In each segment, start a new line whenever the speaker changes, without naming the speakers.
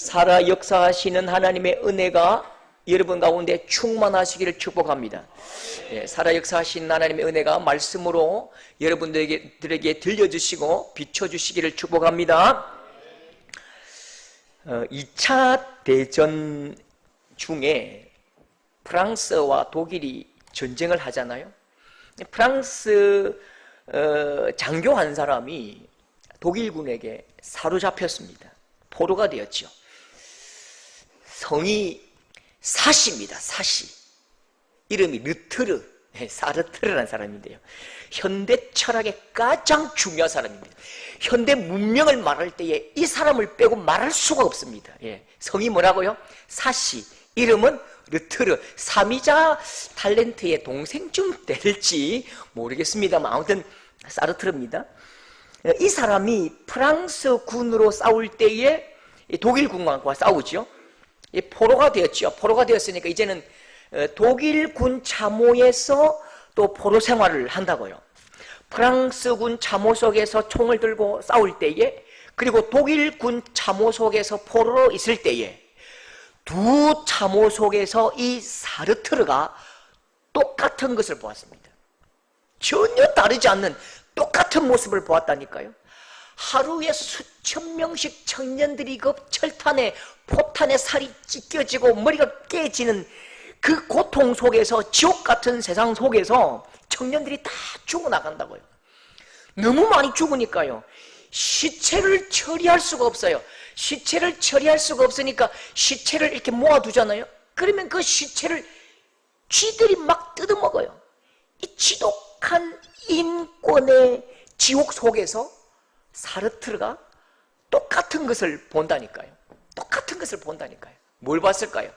살아 역사하시는 하나님의 은혜가 여러분 가운데 충만하시기를 축복합니다. 살아 역사하신 하나님의 은혜가 말씀으로 여러분들에게 들려주시고 비춰주시기를 축복합니다. 2차 대전 중에 프랑스와 독일이 전쟁을 하잖아요. 프랑스 장교 한 사람이 독일군에게 사로잡혔습니다. 포로가 되었죠. 성이 사시입니다. 사시. 이름이 르트르, 사르트르라는 사람인데요. 현대 철학의 가장 중요한 사람입니다. 현대 문명을 말할 때에 이 사람을 빼고 말할 수가 없습니다. 성이 뭐라고요? 사시. 이름은 르트르. 사미자 탤런트의 동생쯤 될지 모르겠습니다만 아무튼 사르트르입니다. 이 사람이 프랑스 군으로 싸울 때에 독일 군과 싸우죠. 포로가 되었죠. 포로가 되었으니까 이제는 독일 군 참호에서 또 포로 생활을 한다고요. 프랑스 군 참호 속에서 총을 들고 싸울 때에, 그리고 독일 군 참호 속에서 포로로 있을 때에 두 참호 속에서 이 사르트르가 똑같은 것을 보았습니다. 전혀 다르지 않는 똑같은 모습을 보았다니까요. 하루에 수천 명씩 청년들이 그 철탄에 포탄에 살이 찢겨지고 머리가 깨지는 그 고통 속에서, 지옥 같은 세상 속에서 청년들이 다 죽어나간다고요. 너무 많이 죽으니까요. 시체를 처리할 수가 없어요. 시체를 처리할 수가 없으니까 시체를 이렇게 모아두잖아요. 그러면 그 시체를 쥐들이 막 뜯어먹어요. 이 지독한 인권의 지옥 속에서 사르트르가 똑같은 것을 본다니까요. 똑같은 것을 본다니까요. 뭘 봤을까요?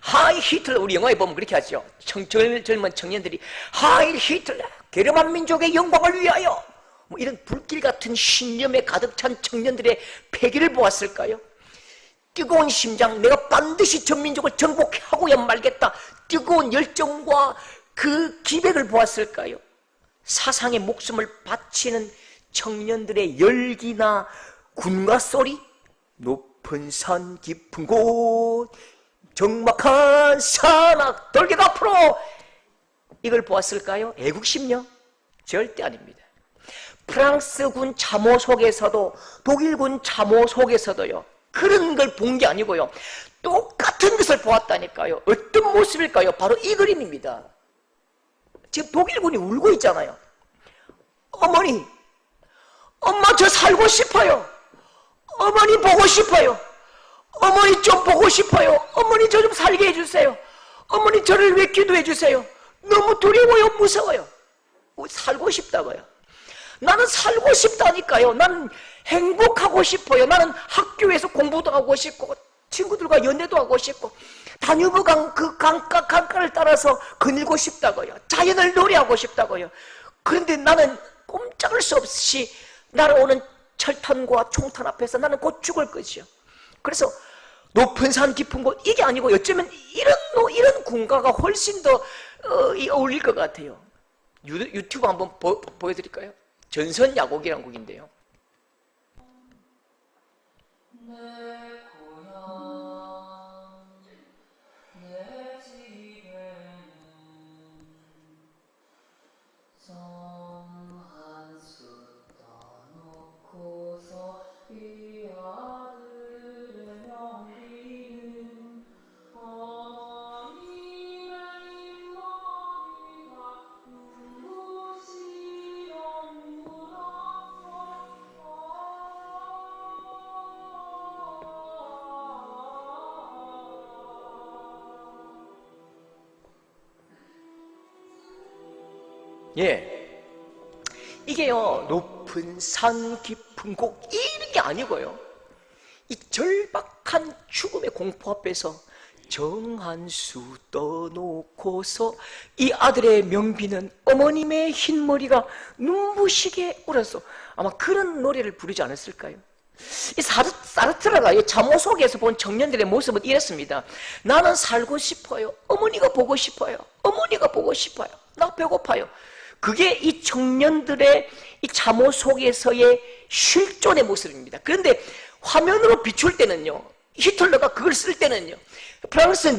하이 히틀러, 우리 영화에 보면 그렇게 하죠. 젊은 청년들이 하이 히틀러, 게르만 민족의 영광을 위하여, 뭐 이런 불길 같은 신념에 가득 찬 청년들의 패기를 보았을까요? 뜨거운 심장, 내가 반드시 전민족을 정복하고야 말겠다, 뜨거운 열정과 그 기백을 보았을까요? 사상의 목숨을 바치는 청년들의 열기나 군가 소리, 높은 산 깊은 곳, 적막한 산악 돌격 앞으로, 이걸 보았을까요? 애국심요? 절대 아닙니다. 프랑스군 참호 속에서도 독일군 참호 속에서도요, 그런 걸 본 게 아니고요, 똑같은 것을 보았다니까요. 어떤 모습일까요? 바로 이 그림입니다. 지금 독일군이 울고 있잖아요. 어머니, 엄마 저 살고 싶어요. 어머니 보고 싶어요. 어머니 좀 보고 싶어요. 어머니 저 좀 살게 해주세요. 어머니 저를 왜 기도해 주세요. 너무 두려워요. 무서워요. 살고 싶다고요. 나는 살고 싶다니까요. 나는 행복하고 싶어요. 나는 학교에서 공부도 하고 싶고 친구들과 연애도 하고 싶고 다뉴브강 그 강가를 따라서 거닐고 싶다고요. 자연을 노래하고 싶다고요. 그런데 나는 꼼짝할 수 없이 날아오는 철탄과 총탄 앞에서 나는 곧 죽을 것이요. 그래서 높은 산 깊은 곳, 이게 아니고 어쩌면 이런 군가가 훨씬 더 어울릴 것 같아요. 유튜브 한번 보여드릴까요? 전선 야곡이라는 곡인데요. 이게요, 높은 산 깊은 곳, 이런 게 아니고요, 이 절박한 죽음의 공포 앞에서 정한수 떠놓고서 이 아들의 명비는 어머님의 흰머리가 눈부시게 울었어. 아마 그런 노래를 부르지 않았을까요? 이 사르트르가 이 잠옷 속에서 본 청년들의 모습은 이랬습니다. 나는 살고 싶어요. 어머니가 보고 싶어요. 어머니가 보고 싶어요. 나 배고파요. 그게 이 청년들의 이 잠옷 속에서의 실존의 모습입니다. 그런데 화면으로 비출 때는요, 히틀러가 그걸 쓸 때는요, 프랑스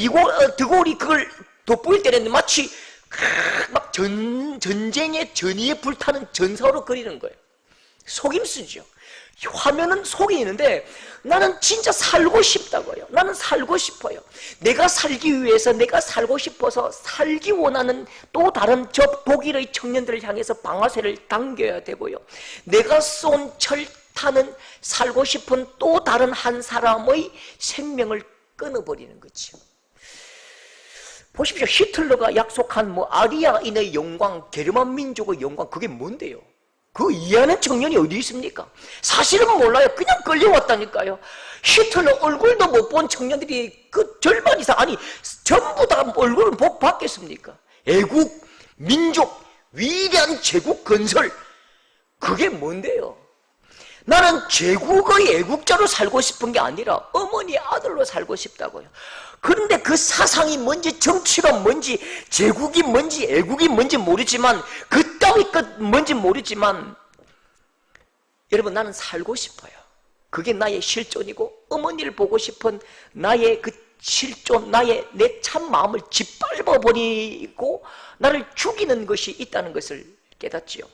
드골이 그걸 돋보일 때는 마치 막 전쟁의 전의에 불타는 전사로 그리는 거예요. 속임수죠. 화면은 속이 있는데 나는 진짜 살고 싶다고요. 나는 살고 싶어요. 내가 살기 위해서, 내가 살고 싶어서 살기 원하는 또 다른 저 독일의 청년들을 향해서 방아쇠를 당겨야 되고요. 내가 쏜 철탄은 살고 싶은 또 다른 한 사람의 생명을 끊어버리는 거죠. 보십시오. 히틀러가 약속한 뭐 아리아인의 영광, 게르만 민족의 영광, 그게 뭔데요? 그거 이해하는 청년이 어디 있습니까? 사실은 몰라요. 그냥 끌려왔다니까요. 히틀러 얼굴도 못 본 청년들이 그 절반 이상, 아니 전부 다 얼굴을 못 봤겠습니까? 애국, 민족, 위대한 제국 건설, 그게 뭔데요? 나는 제국의 애국자로 살고 싶은 게 아니라 어머니 아들로 살고 싶다고요. 그런데 그 사상이 뭔지, 정치가 뭔지, 제국이 뭔지, 애국이 뭔지 모르지만, 그 땅이 뭔지 모르지만, 여러분, 나는 살고 싶어요. 그게 나의 실존이고, 어머니를 보고 싶은 나의 그 실존, 나의 내 참 마음을 짓밟아버리고 나를 죽이는 것이 있다는 것을 깨닫지요.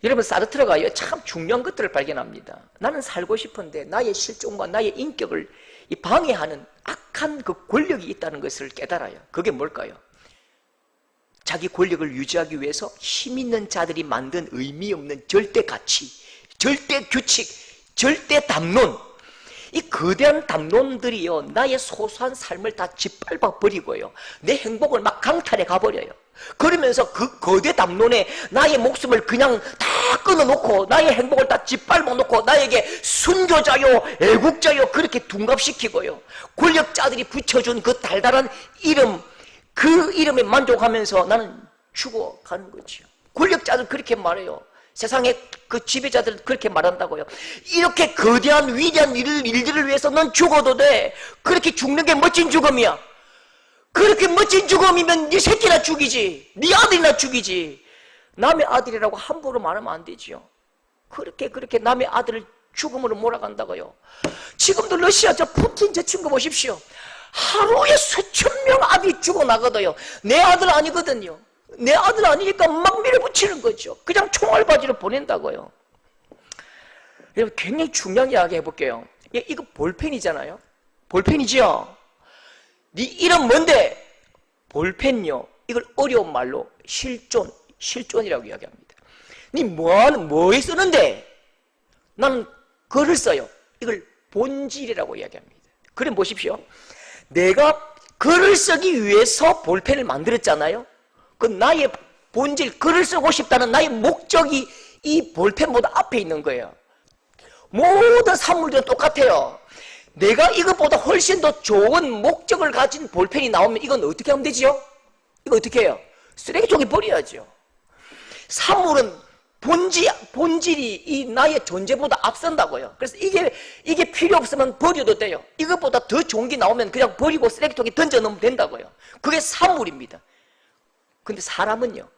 여러분, 사르트르가 참 중요한 것들을 발견합니다. 나는 살고 싶은데 나의 실존과 나의 인격을 방해하는 악한 그 권력이 있다는 것을 깨달아요. 그게 뭘까요? 자기 권력을 유지하기 위해서 힘 있는 자들이 만든 의미 없는 절대 가치, 절대 규칙, 절대 담론, 이 거대한 담론들이요, 나의 소소한 삶을 다 짓밟아 버리고요, 내 행복을 막 강탈해 가버려요. 그러면서 그 거대 담론에 나의 목숨을 그냥 다 끊어놓고 나의 행복을 다 짓밟아 놓고 나에게 순교자요, 애국자요 그렇게 둔갑시키고요, 권력자들이 붙여준 그 달달한 이름, 그 이름에 만족하면서 나는 죽어가는 거죠. 권력자들 그렇게 말해요. 세상의 그 지배자들 그렇게 말한다고요. 이렇게 거대한 위대한 일들을 위해서 넌 죽어도 돼. 그렇게 죽는 게 멋진 죽음이야. 그렇게 멋진 죽음이면 네 새끼나 죽이지, 네 아들이나 죽이지. 남의 아들이라고 함부로 말하면 안 되지요. 그렇게 남의 아들을 죽음으로 몰아간다고요. 지금도 러시아 저 푸틴 저 친구 보십시오. 하루에 수천 명 아들이 죽어나거든요. 내 아들 아니거든요. 내 아들 아니니까 막 밀어붙이는 거죠. 그냥 총알바지로 보낸다고요. 여러분, 굉장히 중요한 이야기 해볼게요. 이거 볼펜이잖아요. 볼펜이죠. 네 이름 뭔데? 볼펜요. 이걸 어려운 말로 실존이라고 이야기합니다. 네 뭐에 쓰는데? 나는 글을 써요. 이걸 본질이라고 이야기합니다. 그럼 보십시오. 내가 글을 쓰기 위해서 볼펜을 만들었잖아요. 그 나의 본질, 글을 쓰고 싶다는 나의 목적이 이 볼펜보다 앞에 있는 거예요. 모든 산물들은 똑같아요. 내가 이것보다 훨씬 더 좋은 목적을 가진 볼펜이 나오면 이건 어떻게 하면 되지요? 이거 어떻게 해요? 쓰레기통에 버려야죠. 산물은 본질이 이 나의 존재보다 앞선다고요. 그래서 이게 필요 없으면 버려도 돼요. 이것보다 더 좋은 게 나오면 그냥 버리고 쓰레기통에 던져 넣으면 된다고요. 그게 산물입니다. 근데 사람은요,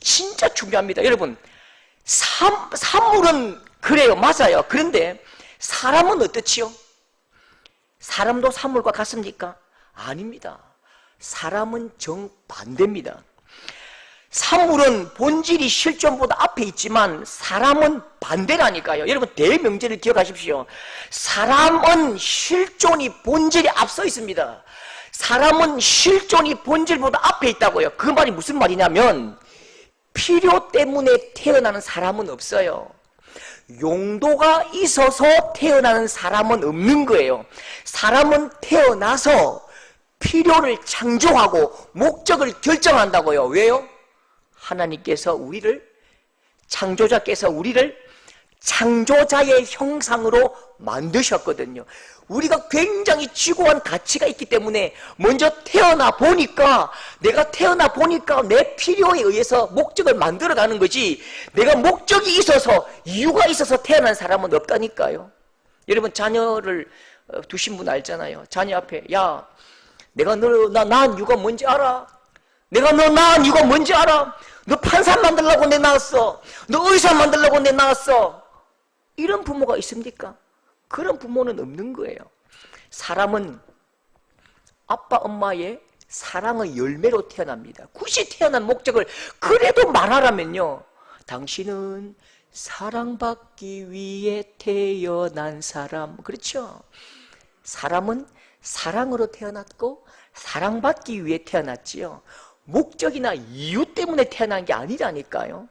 진짜 중요합니다. 여러분, 산물은 그래요. 맞아요. 그런데 사람은 어떻지요? 사람도 산물과 같습니까? 아닙니다. 사람은 정반대입니다. 산물은 본질이 실존보다 앞에 있지만 사람은 반대라니까요. 여러분, 대명제를 기억하십시오. 사람은 실존이 본질이 앞서 있습니다. 사람은 실존이 본질보다 앞에 있다고요. 그 말이 무슨 말이냐면 필요 때문에 태어나는 사람은 없어요. 용도가 있어서 태어나는 사람은 없는 거예요. 사람은 태어나서 필요를 창조하고 목적을 결정한다고요. 왜요? 하나님께서 창조자께서 우리를 창조자의 형상으로 만드셨거든요. 우리가 굉장히 지고한 가치가 있기 때문에 먼저 태어나 보니까 내 필요에 의해서 목적을 만들어가는 거지, 내가 목적이 있어서 이유가 있어서 태어난 사람은 없다니까요. 여러분, 자녀를 두신 분 알잖아요. 자녀 앞에, 야, 내가 나 낳은 이유가 뭔지 알아? 내가 너 낳은 이유가 뭔지 알아? 너 판사 만들려고 내 낳았어. 너 의사 만들려고 내 낳았어. 이런 부모가 있습니까? 그런 부모는 없는 거예요. 사람은 아빠 엄마의 사랑의 열매로 태어납니다. 굳이 태어난 목적을 그래도 말하라면요, 당신은 사랑받기 위해 태어난 사람. 그렇죠? 사람은 사랑으로 태어났고 사랑받기 위해 태어났지요. 목적이나 이유 때문에 태어난 게 아니라니까요.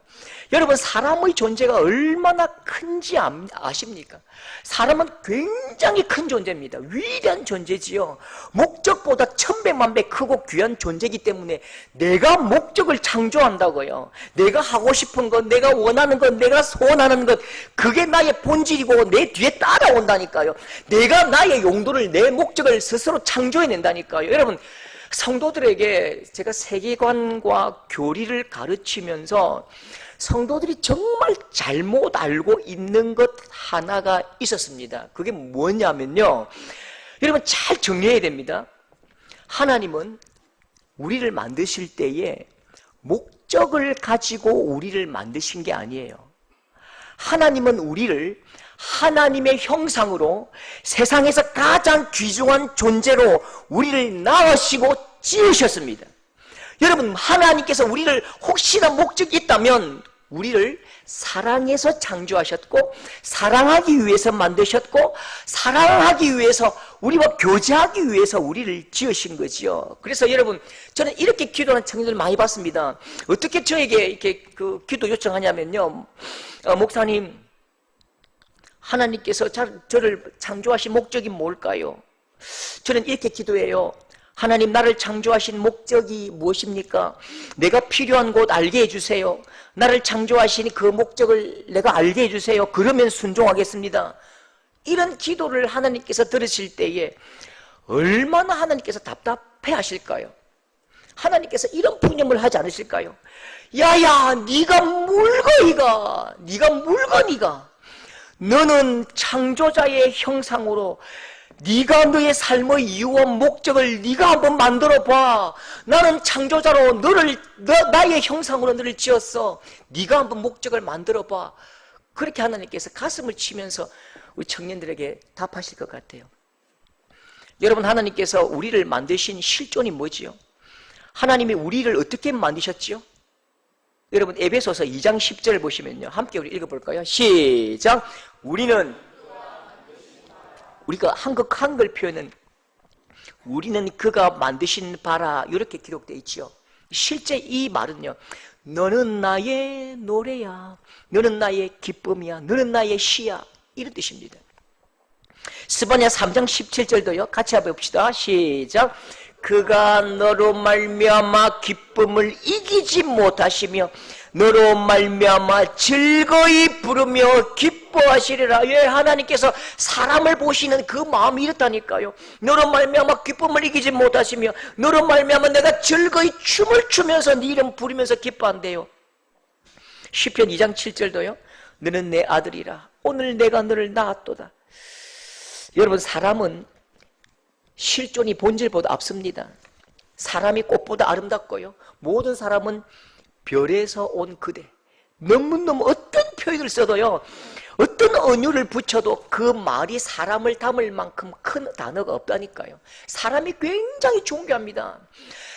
여러분, 사람의 존재가 얼마나 큰지 아십니까? 사람은 굉장히 큰 존재입니다. 위대한 존재지요. 목적보다 천배만 배 크고 귀한 존재이기 때문에 내가 목적을 창조한다고요. 내가 하고 싶은 것, 내가 원하는 것, 내가 소원하는 것, 그게 나의 본질이고 내 뒤에 따라온다니까요. 내가 나의 용도를, 내 목적을 스스로 창조해낸다니까요. 여러분, 성도들에게 제가 세계관과 교리를 가르치면서 성도들이 정말 잘못 알고 있는 것 하나가 있었습니다. 그게 뭐냐면요, 여러분 잘 정리해야 됩니다. 하나님은 우리를 만드실 때에 목적을 가지고 우리를 만드신 게 아니에요. 하나님은 우리를 하나님의 형상으로 세상에서 가장 귀중한 존재로 우리를 낳으시고 지으셨습니다. 여러분, 하나님께서 우리를 혹시나 목적이 있다면 우리를 사랑해서 창조하셨고 사랑하기 위해서 만드셨고 사랑하기 위해서 우리와 교제하기 위해서 우리를 지으신 거지요. 그래서 여러분, 저는 이렇게 기도하는 청년들 많이 봤습니다. 어떻게 저에게 이렇게 그 기도 요청하냐면요, 목사님, 하나님께서 저를 창조하신 목적이 뭘까요? 저는 이렇게 기도해요. 하나님, 나를 창조하신 목적이 무엇입니까? 내가 필요한 곳 알게 해주세요. 나를 창조하신 그 목적을 내가 알게 해주세요. 그러면 순종하겠습니다. 이런 기도를 하나님께서 들으실 때에 얼마나 하나님께서 답답해 하실까요? 하나님께서 이런 푸념을 하지 않으실까요? 야야, 네가 물건이가, 네가 물건이가, 너는 창조자의 형상으로 네가 너의 삶의 이유와 목적을 네가 한번 만들어 봐. 나는 창조자로 나의 형상으로 너를 지었어. 네가 한번 목적을 만들어 봐. 그렇게 하나님께서 가슴을 치면서 우리 청년들에게 답하실 것 같아요. 여러분, 하나님께서 우리를 만드신 실존이 뭐지요? 하나님이 우리를 어떻게 만드셨지요? 여러분, 에베소서 2장 10절을 보시면요, 함께 우리 읽어볼까요? 시작! 우리가 한글 표현은 우리는 그가 만드신 바라, 이렇게 기록되어 있죠. 실제 이 말은요, 너는 나의 노래야, 너는 나의 기쁨이야, 너는 나의 시야, 이런 뜻입니다. 스바냐 3장 17절도요, 같이 한번 봅시다. 시작! 그가 너로 말미암아 기쁨을 이기지 못하시며 너로 말미암아 즐거이 부르며 기뻐하시리라. 예, 하나님께서 사람을 보시는 그 마음이 이렇다니까요. 너로 말미암아 기쁨을 이기지 못하시며 너로 말미암아 내가 즐거이 춤을 추면서 네 이름 부르면서 기뻐한대요. 시편 2장 7절도요, 너는 내 아들이라 오늘 내가 너를 낳았도다. 여러분, 사람은 실존이 본질보다 앞섭니다. 사람이 꽃보다 아름답고요, 모든 사람은 별에서 온 그대. 너무너무 어떤 표현을 써도요, 어떤 언유를 붙여도 그 말이 사람을 담을 만큼 큰 단어가 없다니까요. 사람이 굉장히 존귀합니다.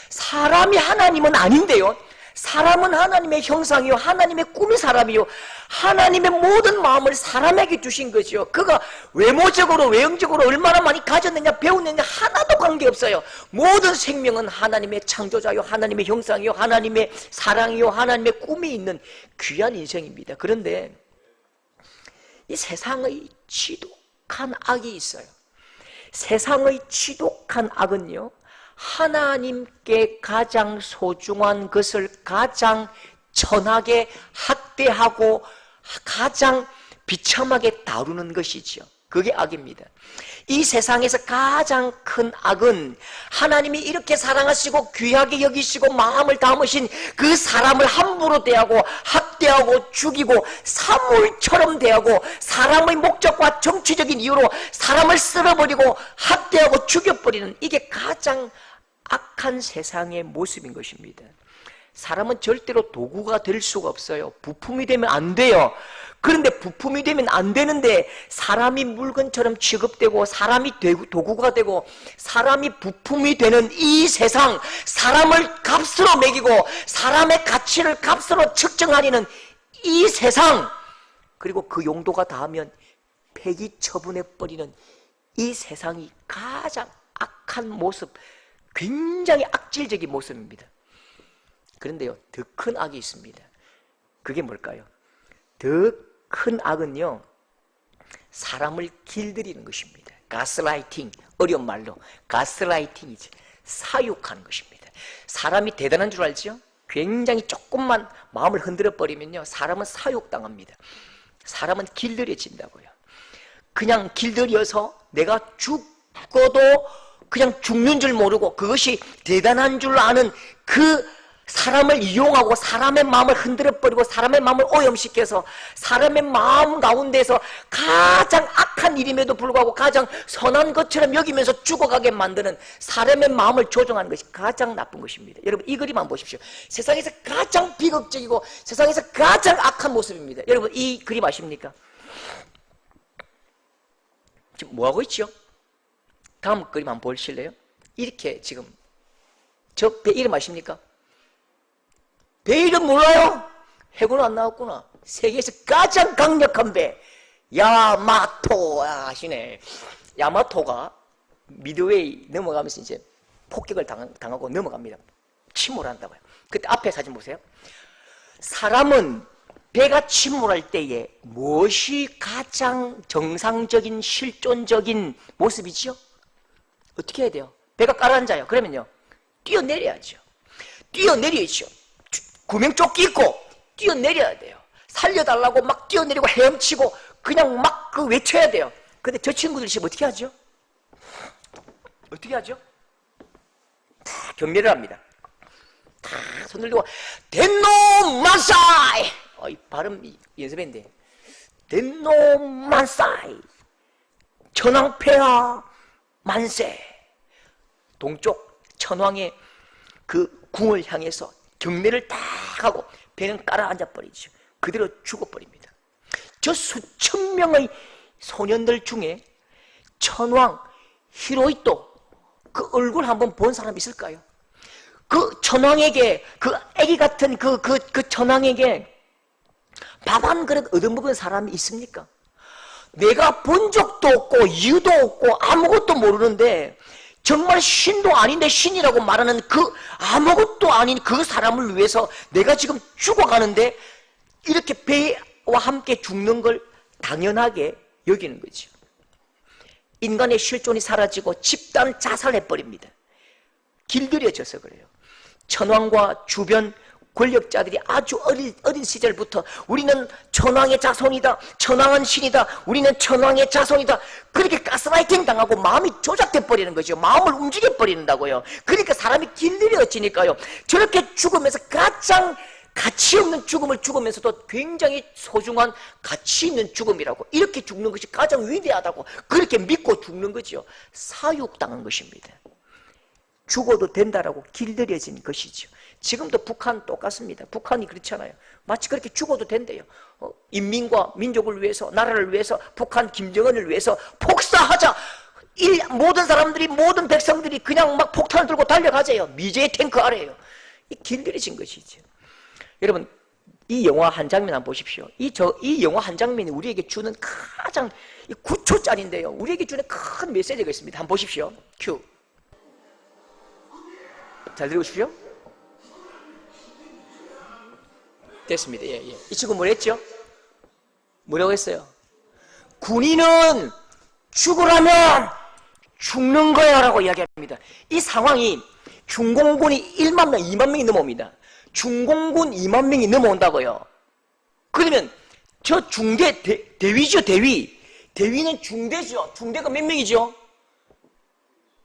사람이 하나님은 아닌데요, 사람은 하나님의 형상이요, 하나님의 꿈이 사람이요, 하나님의 모든 마음을 사람에게 주신 거죠. 그가 외모적으로 외형적으로 얼마나 많이 가졌느냐 배웠느냐 하나도 관계없어요. 모든 생명은 하나님의 창조자요, 하나님의 형상이요, 하나님의 사랑이요, 하나님의 꿈이 있는 귀한 인생입니다. 그런데 이 세상의 지독한 악이 있어요. 세상의 지독한 악은요, 하나님께 가장 소중한 것을 가장 천하게 학대하고 가장 비참하게 다루는 것이죠. 그게 악입니다. 이 세상에서 가장 큰 악은 하나님이 이렇게 사랑하시고 귀하게 여기시고 마음을 담으신 그 사람을 함부로 대하고 학대하고 죽이고 사물처럼 대하고 사람의 목적과 정치적인 이유로 사람을 쓸어버리고 학대하고 죽여버리는, 이게 가장 악한 세상의 모습인 것입니다. 사람은 절대로 도구가 될 수가 없어요. 부품이 되면 안 돼요. 그런데 부품이 되면 안 되는데 사람이 물건처럼 취급되고 사람이 도구가 되고 사람이 부품이 되는 이 세상, 사람을 값으로 매기고 사람의 가치를 값으로 측정하려는 이 세상, 그리고 그 용도가 다하면 폐기 처분해버리는 이 세상이 가장 악한 모습, 굉장히 악질적인 모습입니다. 그런데요, 더 큰 악이 있습니다. 그게 뭘까요? 더 큰 악은요, 사람을 길들이는 것입니다. 가스라이팅, 어려운 말로 가스라이팅이지, 사육하는 것입니다. 사람이 대단한 줄 알죠? 굉장히 조금만 마음을 흔들어 버리면요, 사람은 사육당합니다. 사람은 길들여진다고요. 그냥 길들여서 내가 죽어도 그냥 죽는 줄 모르고 그것이 대단한 줄 아는 그 사람을 이용하고 사람의 마음을 흔들어버리고 사람의 마음을 오염시켜서 사람의 마음 가운데서 가장 악한 일임에도 불구하고 가장 선한 것처럼 여기면서 죽어가게 만드는 사람의 마음을 조종하는 것이 가장 나쁜 것입니다. 여러분, 이 그림 한번 보십시오. 세상에서 가장 비극적이고 세상에서 가장 악한 모습입니다. 여러분, 이 그림 아십니까? 지금 뭐하고 있죠? 다음 그림 한번 보실래요? 이렇게 지금 저 배 이름 아십니까? 배 이름 몰라요? 해군은 안 나왔구나. 세계에서 가장 강력한 배 야마토 아시네. 야마토가 미드웨이 넘어가면서 이제 폭격을 당하고 넘어갑니다. 침몰한다고요. 그때 앞에 사진 보세요. 사람은 배가 침몰할 때에 무엇이 가장 정상적인 실존적인 모습이지요? 어떻게 해야 돼요? 배가 가라앉아요. 그러면요, 뛰어내려야죠. 뛰어내려야죠. 구명조끼 입고 뛰어내려야 돼요. 살려달라고 막 뛰어내리고 헤엄치고 그냥 막 그 외쳐야 돼요. 근데 저 친구들이 지금 어떻게 하죠? 어떻게 하죠? 다 경례를 합니다. 다 손을 들고 덴노 만사이! 이 발음 연습했는데 덴노 만사이! 천황폐하 만세! 동쪽 천황의 그 궁을 향해서 경례를 딱 하고 배는 깔아앉아버리죠. 그대로 죽어버립니다. 저 수천 명의 소년들 중에 천황 히로히토 그 얼굴 한번 본 사람 있을까요? 그 천황에게, 그 애기 같은 그 천황에게 밥 한 그릇 얻어먹은 사람이 있습니까? 내가 본 적도 없고 이유도 없고 아무것도 모르는데 정말 신도 아닌데 신이라고 말하는 그 아무것도 아닌 그 사람을 위해서 내가 지금 죽어가는데 이렇게 배와 함께 죽는 걸 당연하게 여기는 거죠. 인간의 실존이 사라지고 집단 자살해버립니다. 길들여져서 그래요. 천황과 주변 권력자들이 아주 어린 시절부터 우리는 천황의 자손이다, 천황은 신이다, 우리는 천황의 자손이다, 그렇게 가스라이팅 당하고 마음이 조작돼 버리는 거죠. 마음을 움직여 버린다고요. 그러니까 사람이 길들여지니까요, 저렇게 죽으면서 가장 가치 없는 죽음을 죽으면서도 굉장히 소중한 가치 있는 죽음이라고, 이렇게 죽는 것이 가장 위대하다고 그렇게 믿고 죽는 거죠. 사육당한 것입니다. 죽어도 된다라고 길들여진 것이죠. 지금도 북한 똑같습니다. 북한이 그렇잖아요. 마치 그렇게 죽어도 된대요. 인민과 민족을 위해서, 나라를 위해서, 북한 김정은을 위해서 폭사하자. 모든 사람들이, 모든 백성들이 그냥 막 폭탄을 들고 달려가세요. 미제의 탱크 아래에요. 이 길들여진 것이죠. 여러분, 이 영화 한 장면 한번 보십시오. 이 영화 한 장면이 우리에게 주는 가장 9초짜리인데요. 우리에게 주는 큰 메시지가 있습니다. 한번 보십시오. 큐. 잘 들어보십시오. 됐습니다. 예. 이 친구 뭐라 했죠? 뭐라고 했어요? 군인은 죽으라면 죽는 거야 라고 이야기합니다. 이 상황이 중공군이 1만 명, 2만 명이 넘어옵니다. 중공군 2만 명이 넘어온다고요. 그러면 저 중대, 대위죠, 대위. 대위는 중대죠. 중대가 몇 명이죠?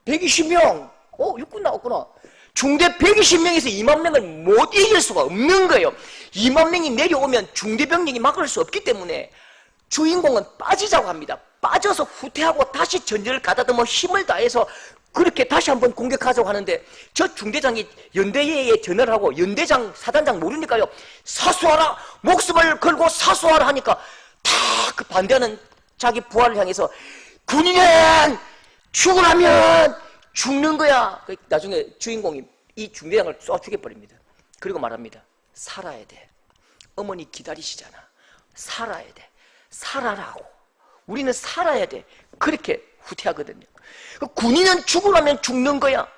120명. 육군 나왔구나. 중대 120명에서 2만 명을 못 이길 수가 없는 거예요. 2만 명이 내려오면 중대병력이 막을 수 없기 때문에 주인공은 빠지자고 합니다. 빠져서 후퇴하고 다시 전열을 가다듬어 힘을 다해서 그렇게 다시 한번 공격하자고 하는데, 저 중대장이 연대에 전화를 하고 연대장, 사단장 모르니까요, 사수하라! 목숨을 걸고 사수하라 하니까 그 반대하는 자기 부하를 향해서 군인은 죽으라면 죽는 거야. 나중에 주인공이 이 중대장을 쏘아 죽여버립니다. 그리고 말합니다. 살아야 돼. 어머니 기다리시잖아. 살아야 돼. 살아라고. 우리는 살아야 돼. 그렇게 후퇴하거든요. 군인은 죽으라면 죽는 거야.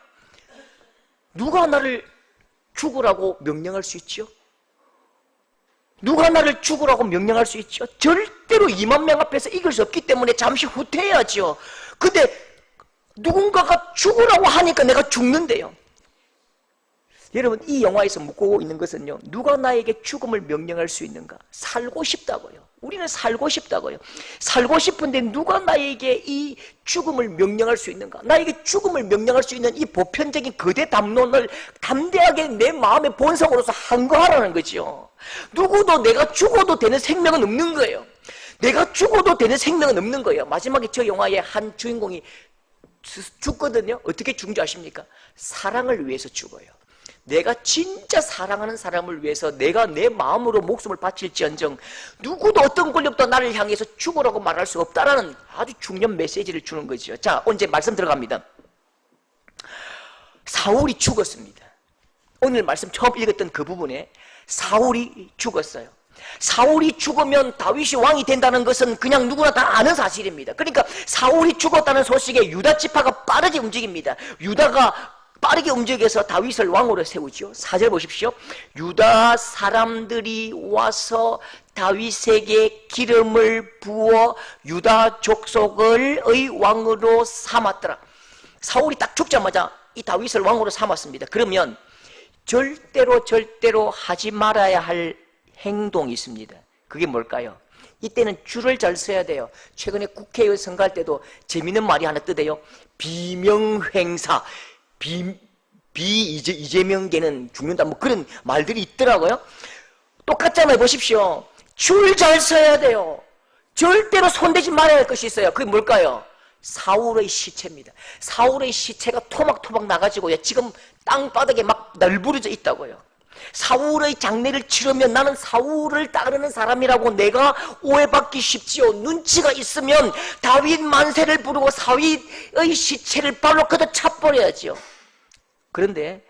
누가 나를 죽으라고 명령할 수 있죠? 누가 나를 죽으라고 명령할 수 있죠? 절대로 2만 명 앞에서 이길 수 없기 때문에 잠시 후퇴해야죠. 근데 누군가가 죽으라고 하니까 내가 죽는데요. 여러분, 이 영화에서 묻고 있는 것은요, 누가 나에게 죽음을 명령할 수 있는가? 살고 싶다고요. 우리는 살고 싶다고요. 살고 싶은데 누가 나에게 이 죽음을 명령할 수 있는가? 나에게 죽음을 명령할 수 있는 이 보편적인 거대 담론을 담대하게 내 마음의 본성으로서 항거하라는 거죠. 누구도 내가 죽어도 되는 생명은 없는 거예요. 내가 죽어도 되는 생명은 없는 거예요. 마지막에 저 영화의 한 주인공이 죽거든요. 어떻게 죽는지 아십니까? 사랑을 위해서 죽어요. 내가 진짜 사랑하는 사람을 위해서 내가 내 마음으로 목숨을 바칠지언정 누구도 어떤 권력도 나를 향해서 죽으라고 말할 수 없다라는 아주 중요한 메시지를 주는 거죠. 자, 이제 말씀 들어갑니다. 사울이 죽었습니다. 오늘 말씀 처음 읽었던 그 부분에 사울이 죽었어요. 사울이 죽으면 다윗이 왕이 된다는 것은 그냥 누구나 다 아는 사실입니다. 그러니까 사울이 죽었다는 소식에 유다 지파가 빠르게 움직입니다. 유다가 빠르게 움직여서 다윗을 왕으로 세우죠. 4절 보십시오. 유다 사람들이 와서 다윗에게 기름을 부어 유다 족속의 왕으로 삼았더라. 사울이 딱 죽자마자 이 다윗을 왕으로 삼았습니다. 그러면 절대로 하지 말아야 할 행동이 있습니다. 그게 뭘까요? 이때는 줄을 잘 서야 돼요. 최근에 국회의원 선거할 때도 재미있는 말이 하나 뜨대요. 비명횡사. 이재명계는 죽는다, 뭐 그런 말들이 있더라고요. 똑같잖아요. 보십시오. 줄 잘 서야 돼요. 절대로 손대지 말아야 할 것이 있어요. 그게 뭘까요? 사울의 시체입니다. 사울의 시체가 토막토막 나가지고요, 지금 땅바닥에 막 널브러져 있다고요. 사울의 장례를 치르면 나는 사울을 따르는 사람이라고 내가 오해받기 쉽지요. 눈치가 있으면 다윗 만세를 부르고 사윗의 시체를 발로 걷어 차버려야지요. 그런데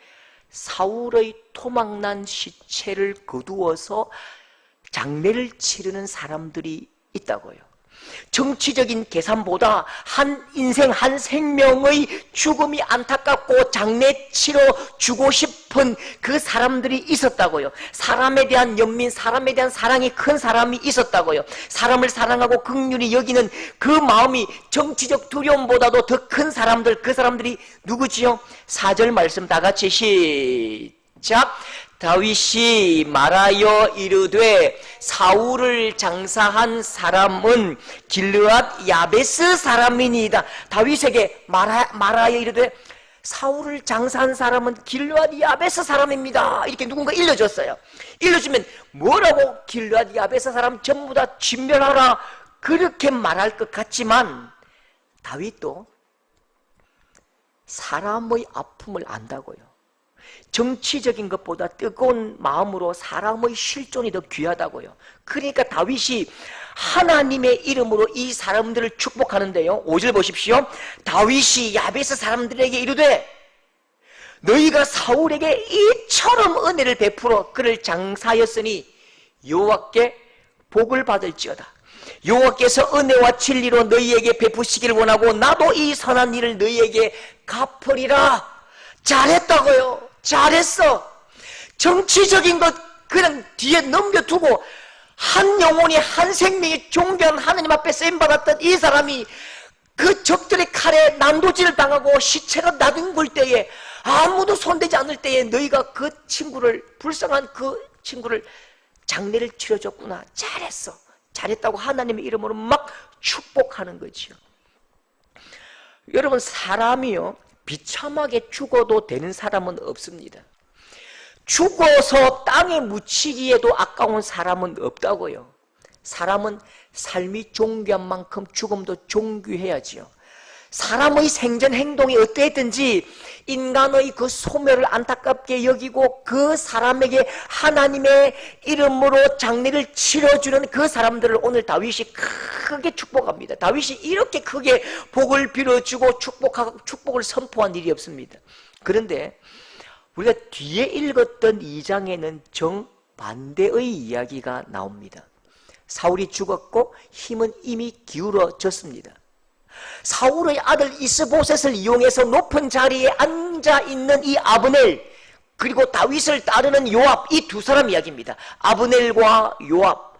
사울의 토막난 시체를 거두어서 장례를 치르는 사람들이 있다고요. 정치적인 계산보다 한 인생 한 생명의 죽음이 안타깝고 장례 치러 주고 싶은 그 사람들이 있었다고요. 사람에 대한 연민, 사람에 대한 사랑이 큰 사람이 있었다고요. 사람을 사랑하고 긍휼히 여기는 그 마음이 정치적 두려움보다도 더 큰 사람들, 그 사람들이 누구지요? 4절 말씀 다 같이 시작. 다윗이 말하여 이르되 사울을 장사한 사람은 길르앗 야베스 사람이니이다. 다윗에게 말하여 이르되 사울을 장사한 사람은 길르앗 야베스 사람입니다. 이렇게 누군가 일러줬어요. 일러주면 뭐라고? 길르앗 야베스 사람 전부 다 진멸하라, 그렇게 말할 것 같지만 다윗도 사람의 아픔을 안다고요. 정치적인 것보다 뜨거운 마음으로 사람의 실존이 더 귀하다고요. 그러니까 다윗이 하나님의 이름으로 이 사람들을 축복하는데요, 5절 보십시오. 다윗이 야베스 사람들에게 이르되 너희가 사울에게 이처럼 은혜를 베풀어 그를 장사하였으니 여호와께 복을 받을지어다. 여호와께서 은혜와 진리로 너희에게 베푸시기를 원하고 나도 이 선한 일을 너희에게 갚으리라. 잘했다고요. 잘했어. 정치적인 것 그냥 뒤에 넘겨두고 한 영혼이, 한 생명이 존귀한 하나님 앞에 쓰임받았던 이 사람이 그 적들의 칼에 난도질을 당하고 시체가 나뒹굴 때에 아무도 손대지 않을 때에 너희가 그 친구를, 불쌍한 그 친구를 장례를 치러줬구나. 잘했어. 잘했다고 하나님의 이름으로 막 축복하는 거지요. 여러분, 사람이요, 비참하게 죽어도 되는 사람은 없습니다. 죽어서 땅에 묻히기에도 아까운 사람은 없다고요. 사람은 삶이 존귀한 만큼 죽음도 존귀해야지요. 사람의 생전 행동이 어떠했든지 인간의 그 소멸을 안타깝게 여기고 그 사람에게 하나님의 이름으로 장례를 치러주는 그 사람들을 오늘 다윗이 크게 축복합니다. 다윗이 이렇게 크게 복을 빌어주고 축복을 선포한 일이 없습니다. 그런데 우리가 뒤에 읽었던 2장에는 정반대의 이야기가 나옵니다. 사울이 죽었고 힘은 이미 기울어졌습니다. 사울의 아들 이스보셋을 이용해서 높은 자리에 앉아있는 이 아브넬, 그리고 다윗을 따르는 요압, 이 두 사람 이야기입니다. 아브넬과 요압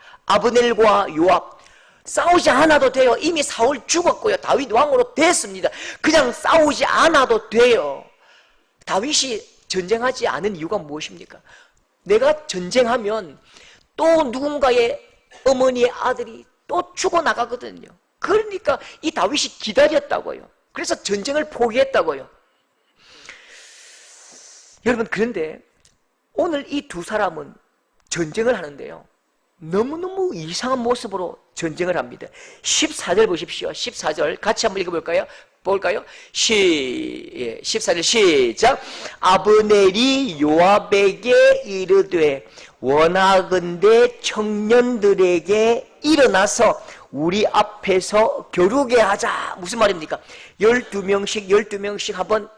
싸우지 않아도 돼요. 이미 사울 죽었고요. 다윗 왕으로 됐습니다. 그냥 싸우지 않아도 돼요. 다윗이 전쟁하지 않은 이유가 무엇입니까? 내가 전쟁하면 또 누군가의 어머니의 아들이 또 죽어나가거든요. 그러니까 이 다윗이 기다렸다고요. 그래서 전쟁을 포기했다고요. 여러분, 그런데 오늘 이 두 사람은 전쟁을 하는데요, 너무너무 이상한 모습으로 전쟁을 합니다. 14절 보십시오. 14절 같이 한번 읽어볼까요? 14절 시작. 아브넬이 요압에게 이르되 원하건대 청년들에게 일어나서 우리 앞에서 겨루게 하자. 무슨 말입니까? 12명씩 한번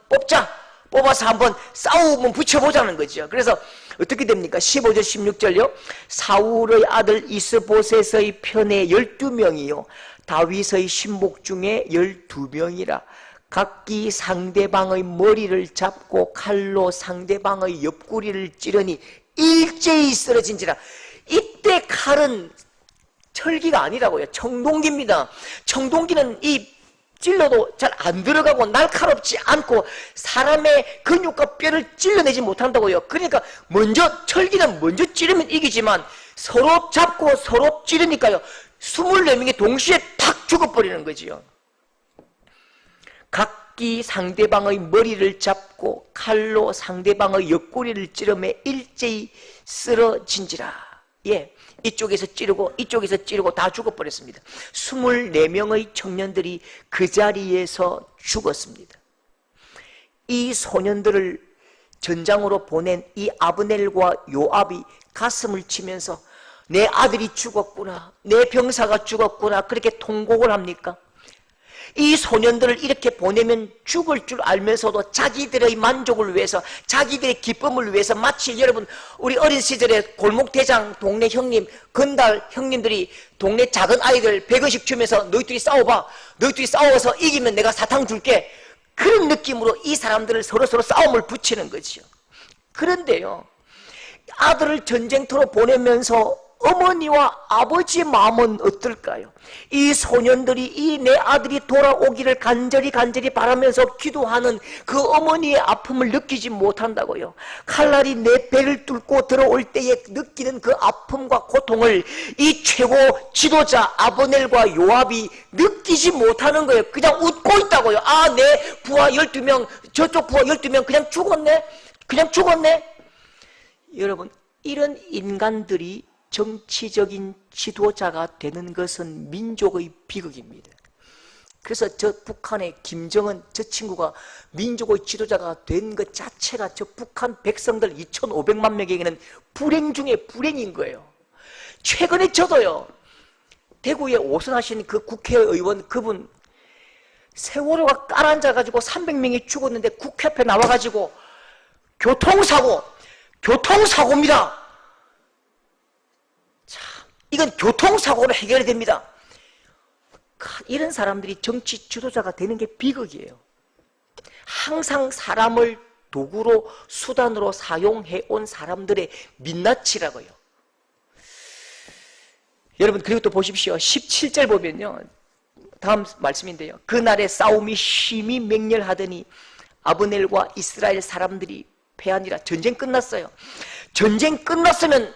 뽑아서 한번 싸움은 붙여보자는 거죠. 그래서 어떻게 됩니까? 15절 16절요. 사울의 아들 이스보셋의 편에 12명이요 다윗의 신복 중에 12명이라 각기 상대방의 머리를 잡고 칼로 상대방의 옆구리를 찌르니 일제히 쓰러진지라. 이때 칼은 철기가 아니라고요. 청동기입니다. 청동기는 이 찔러도 잘 안 들어가고 날카롭지 않고 사람의 근육과 뼈를 찔러내지 못한다고요. 그러니까 철기는 먼저 찌르면 이기지만 서로 잡고 서로 찌르니까요, 24명이 동시에 탁 죽어버리는 거지요. 각기 상대방의 머리를 잡고 칼로 상대방의 옆구리를 찌르며 일제히 쓰러진지라. 예, 이쪽에서 찌르고 다 죽어버렸습니다. 24명의 청년들이 그 자리에서 죽었습니다. 이 소년들을 전장으로 보낸 이 아브넬과 요압이 가슴을 치면서 내 아들이 죽었구나, 내 병사가 죽었구나, 그렇게 통곡을 합니까? 이 소년들을 이렇게 보내면 죽을 줄 알면서도 자기들의 만족을 위해서, 자기들의 기쁨을 위해서, 마치 여러분 우리 어린 시절에 골목대장 동네 형님, 건달 형님들이 동네 작은 아이들 100원씩 주면서 너희들이 싸워봐, 너희들이 싸워서 이기면 내가 사탕 줄게, 그런 느낌으로 이 사람들을 서로 싸움을 붙이는 거죠. 그런데요, 아들을 전쟁터로 보내면서 어머니와 아버지의 마음은 어떨까요? 이 소년들이 이 내 아들이 돌아오기를 간절히 바라면서 기도하는 그 어머니의 아픔을 느끼지 못한다고요. 칼날이 내 배를 뚫고 들어올 때에 느끼는 그 아픔과 고통을 이 최고 지도자 아브넬과 요압이 느끼지 못하는 거예요. 그냥 웃고 있다고요. 아, 내 부하 12명, 저쪽 부하 12명 그냥 죽었네. 여러분, 이런 인간들이 정치적인 지도자가 되는 것은 민족의 비극입니다. 그래서 저 북한의 김정은 저 친구가 민족의 지도자가 된 것 자체가 저 북한 백성들 2,500만 명에게는 불행 중에 불행인 거예요. 최근에 저도요, 대구에 오선하신 그 국회의원 그분 세월호가 깔아앉아가지고 300명이 죽었는데 국회 앞에 나와가지고 교통사고입니다. 이건 교통사고로 해결이 됩니다. 이런 사람들이 정치 지도자가 되는 게 비극이에요. 항상 사람을 도구로 수단으로 사용해 온 사람들의 민낯이라고요. 여러분, 그리고 또 보십시오. 17절 보면요, 다음 말씀인데요, 그날의 싸움이 심히 맹렬하더니 아브넬과 이스라엘 사람들이 패하니라. 전쟁 끝났어요. 전쟁 끝났으면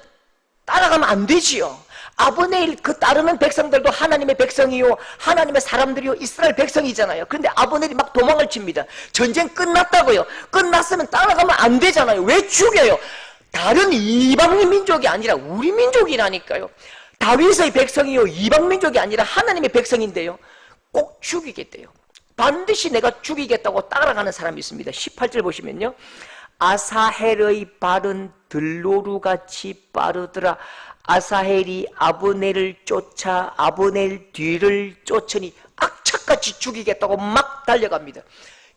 따라가면 안 되지요. 아브넬 그 따르는 백성들도 하나님의 백성이요, 하나님의 사람들이요, 이스라엘 백성이잖아요. 그런데 아브넬이 막 도망을 칩니다. 전쟁 끝났다고요. 끝났으면 따라가면 안 되잖아요. 왜 죽여요? 다른 이방 민족이 아니라 우리 민족이라니까요. 다윗의 백성이요, 이방 민족이 아니라 하나님의 백성인데요, 꼭 죽이겠대요. 반드시 내가 죽이겠다고 따라가는 사람이 있습니다. 18절 보시면요, 아사헬의 발은 들노루같이 빠르더라. 아사헬이 아브넬을 쫓아 아브넬 뒤를 쫓으니 악착같이 죽이겠다고 막 달려갑니다.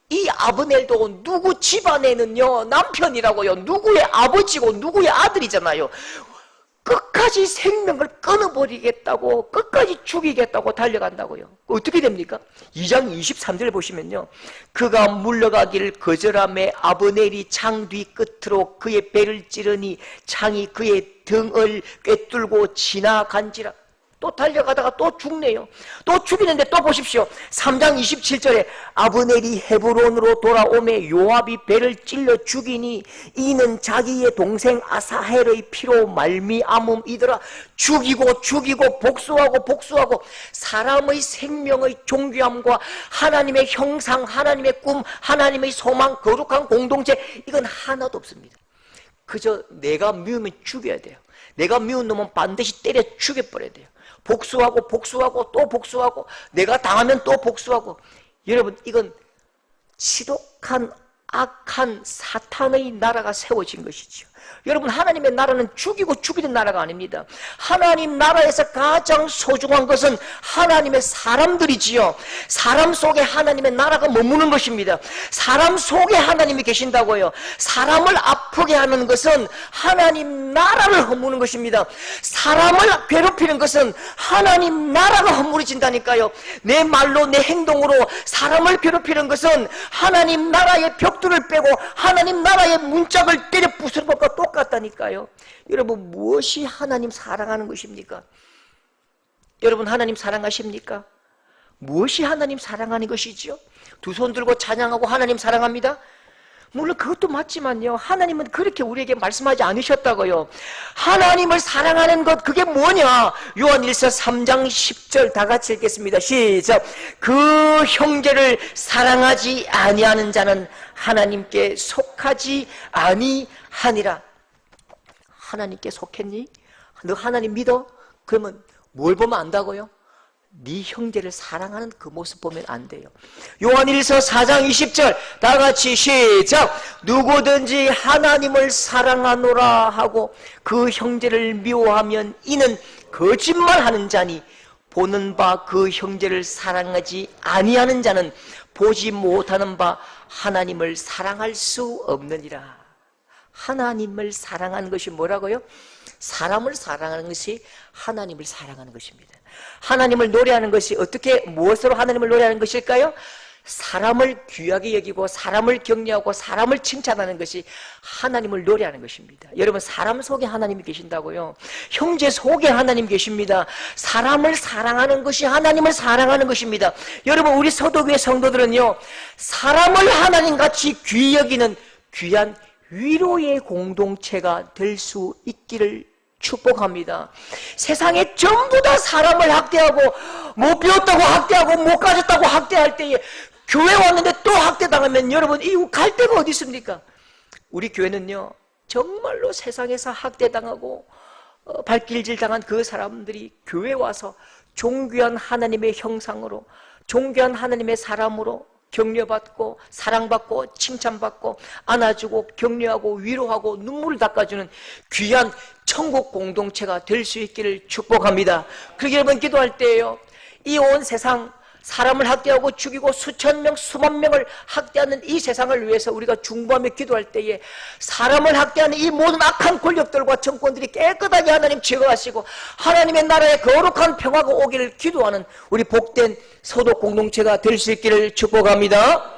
이 아브넬도 누구 집안에는요 남편이라고요, 누구의 아버지고 누구의 아들이잖아요. 끝까지 생명을 끊어버리겠다고, 끝까지 죽이겠다고 달려간다고요. 어떻게 됩니까? 2장 23절 보시면요, 그가 물러가기를 거절하며 아브넬이 창 뒤 끝으로 그의 배를 찌르니 창이 그의 등을 꿰뚫고 지나간지라. 또 달려가다가 또 죽네요. 또 죽이는데 또 보십시오. 3장 27절에 아브넬이 헤브론으로 돌아오매 요압이 배를 찔러 죽이니 이는 자기의 동생 아사헬의 피로 말미암음이더라. 죽이고 죽이고 복수하고 복수하고, 사람의 생명의 존귀함과 하나님의 형상, 하나님의 꿈, 하나님의 소망, 거룩한 공동체, 이건 하나도 없습니다. 그저 내가 미우면 죽여야 돼요. 내가 미운 놈은 반드시 때려 죽여버려야 돼요. 복수하고 복수하고 또 복수하고, 내가 당하면 또 복수하고. 여러분, 이건 지독한 악한 사탄의 나라가 세워진 것이죠. 여러분, 하나님의 나라는 죽이고 죽이는 나라가 아닙니다. 하나님 나라에서 가장 소중한 것은 하나님의 사람들이지요. 사람 속에 하나님의 나라가 머무는 것입니다. 사람 속에 하나님이 계신다고요. 사람을 아프게 하는 것은 하나님 나라를 허무는 것입니다. 사람을 괴롭히는 것은 하나님 나라가 허물어진다니까요. 내 말로 내 행동으로 사람을 괴롭히는 것은 하나님 나라의 벽돌을 빼고 하나님 나라의 문짝을 때려 부수는 것과 똑같다니까요. 여러분, 무엇이 하나님 사랑하는 것입니까? 여러분, 하나님 사랑하십니까? 무엇이 하나님 사랑하는 것이죠? 두 손 들고 찬양하고 하나님 사랑합니다. 물론 그것도 맞지만요, 하나님은 그렇게 우리에게 말씀하지 않으셨다고요. 하나님을 사랑하는 것, 그게 뭐냐? 요한일서 3장 10절 다 같이 읽겠습니다. 시작. 그 형제를 사랑하지 아니하는 자는 하나님께 속하지 아니하니라. 하나님께 속했니? 너 하나님 믿어? 그러면 뭘 보면 안다고요? 네 형제를 사랑하는 그 모습 보면 안 돼요. 요한일서 4장 20절 다 같이 시작. 누구든지 하나님을 사랑하노라 하고 그 형제를 미워하면 이는 거짓말하는 자니 보는 바 그 형제를 사랑하지 아니하는 자는 보지 못하는 바 하나님을 사랑할 수 없느니라. 하나님을 사랑하는 것이 뭐라고요? 사람을 사랑하는 것이 하나님을 사랑하는 것입니다. 하나님을 노래하는 것이 어떻게, 무엇으로 하나님을 노래하는 것일까요? 사람을 귀하게 여기고 사람을 격려하고 사람을 칭찬하는 것이 하나님을 노래하는 것입니다. 여러분, 사람 속에 하나님이 계신다고요. 형제 속에 하나님 계십니다. 사람을 사랑하는 것이 하나님을 사랑하는 것입니다. 여러분, 우리 서도교회 성도들은요, 사람을 하나님같이 귀히 여기는 귀한 위로의 공동체가 될 수 있기를 축복합니다. 세상에 전부 다 사람을 학대하고, 못 배웠다고 학대하고, 못 가졌다고 학대할 때에 교회 왔는데 또 학대당하면 여러분, 이 갈 데가 어디 있습니까? 우리 교회는요, 정말로 세상에서 학대당하고 발길질 당한 그 사람들이 교회 와서 존귀한 하나님의 형상으로, 존귀한 하나님의 사람으로 격려받고 사랑받고 칭찬받고 안아주고 격려하고 위로하고 눈물을 닦아주는 귀한 천국 공동체가 될 수 있기를 축복합니다. 그렇게 여러분, 기도할 때에요, 이 온 세상 사람을 학대하고 죽이고 수천 명 수만 명을 학대하는 이 세상을 위해서 우리가 중보하며 기도할 때에 사람을 학대하는 이 모든 악한 권력들과 정권들이 깨끗하게 하나님 제거하시고 하나님의 나라에 거룩한 평화가 오기를 기도하는 우리 복된 서도 공동체가 될 수 있기를 축복합니다.